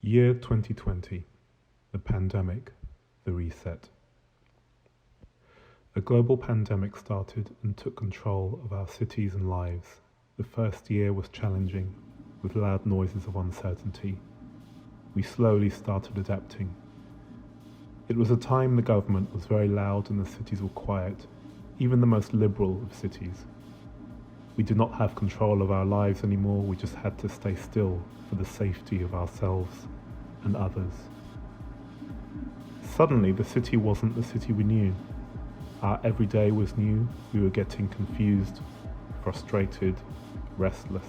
Year 2020, the pandemic, the reset. A global pandemic started and took control of our cities and lives. The first year was challenging, with loud noises of uncertainty. We slowly started adapting. It was a time the government was very loud and the cities were quiet, even the most liberal of cities. We did not have control of our lives anymore, we just had to stay still for the safety of ourselves and others. Suddenly, the city wasn't the city we knew. Our everyday was new, we were getting confused, frustrated, restless.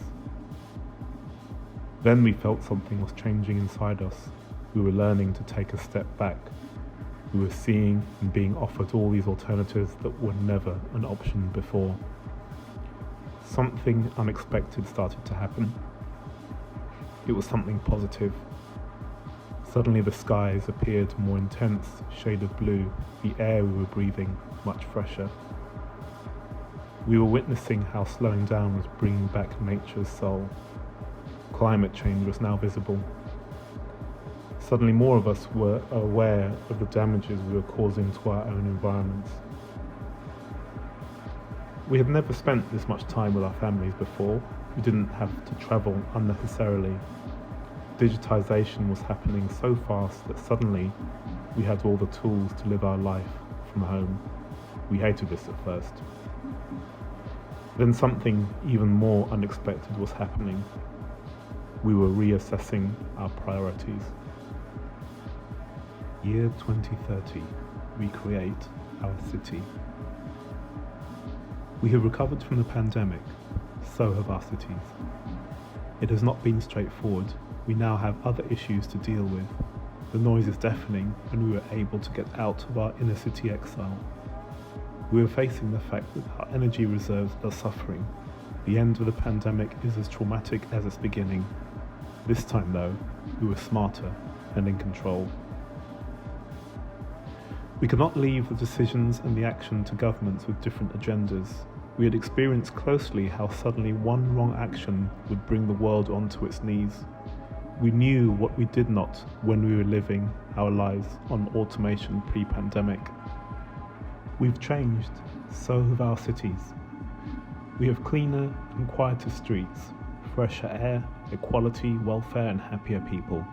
Then we felt something was changing inside us. We were learning to take a step back. We were seeing and being offered all these alternatives that were never an option before. Something unexpected started to happen. It was something positive. Suddenly the skies appeared more intense, shade of blue, the air we were breathing much fresher. We were witnessing how slowing down was bringing back nature's soul. Climate change was now visible. Suddenly more of us were aware of the damages we were causing to our own environments. We had never spent this much time with our families before. We didn't have to travel unnecessarily. Digitization was happening so fast that suddenly we had all the tools to live our life from home. We hated this at first. Then something even more unexpected was happening. We were reassessing our priorities. Year 2030, we create our city. We have recovered from the pandemic, so have our cities. It has not been straightforward. We now have other issues to deal with. The noise is deafening and we were able to get out of our inner city exile. We are facing the fact that our energy reserves are suffering. The end of the pandemic is as traumatic as its beginning. This time though, we were smarter and in control. We cannot leave the decisions and the action to governments with different agendas. We had experienced closely how suddenly one wrong action would bring the world onto its knees. We knew what we did not when we were living our lives on automation pre-pandemic. We've changed, so have our cities. We have cleaner and quieter streets, fresher air, equality, welfare and happier people.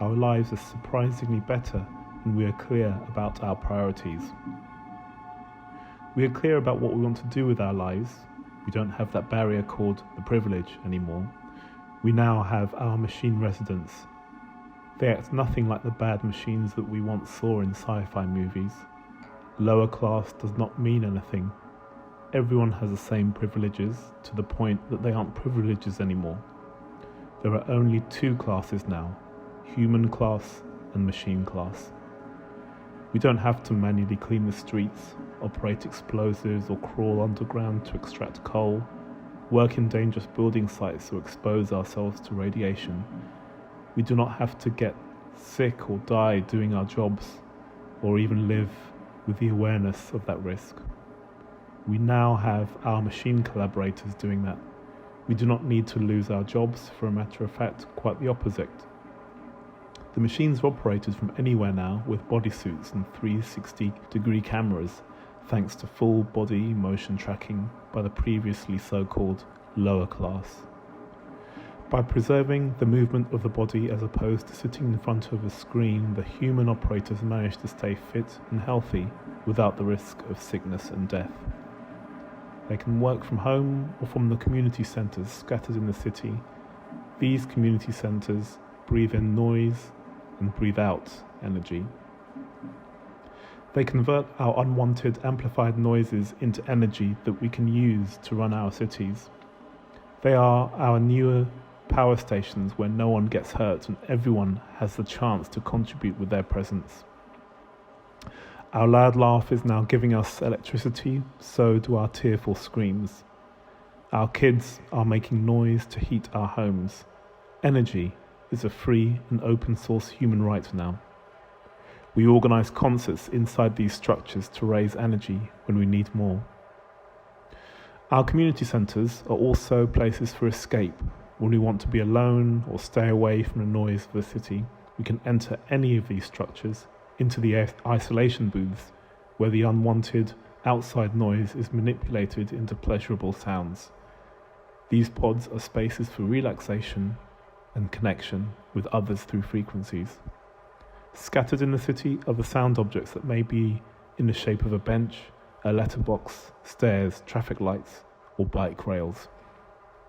Our lives are surprisingly better and we are clear about our priorities. We are clear about what we want to do with our lives. We don't have that barrier called the privilege anymore. We now have our machine residents. They act nothing like the bad machines that we once saw in sci-fi movies. Lower class does not mean anything. Everyone has the same privileges to the point that they aren't privileges anymore. There are only two classes now, human class and machine class. We don't have to manually clean the streets, operate explosives or crawl underground to extract coal, work in dangerous building sites or expose ourselves to radiation. We do not have to get sick or die doing our jobs, or even live with the awareness of that risk. We now have our machine collaborators doing that. We do not need to lose our jobs, for a matter of fact, quite the opposite. The machines are operated from anywhere now with bodysuits and 360-degree cameras, thanks to full body motion tracking by the previously so-called lower class. By preserving the movement of the body as opposed to sitting in front of a screen, the human operators manage to stay fit and healthy without the risk of sickness and death. They can work from home or from the community centres scattered in the city. These community centres breathe in noise and breathe out energy. They convert our unwanted amplified noises into energy that we can use to run our cities. They are our newer power stations where no one gets hurt and everyone has the chance to contribute with their presence. Our loud laugh is now giving us electricity, so do our tearful screams. Our kids are making noise to heat our homes. Energy is a free and open source human right now. We organise concerts inside these structures to raise energy when we need more. Our community centres are also places for escape. When we want to be alone or stay away from the noise of the city, we can enter any of these structures into the isolation booths, where the unwanted outside noise is manipulated into pleasurable sounds. These pods are spaces for relaxation and connection with others through frequencies. Scattered in the city are the sound objects that may be in the shape of a bench, a letterbox, stairs, traffic lights, or bike rails.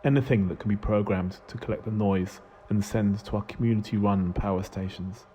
Anything that can be programmed to collect the noise and send to our community-run power stations.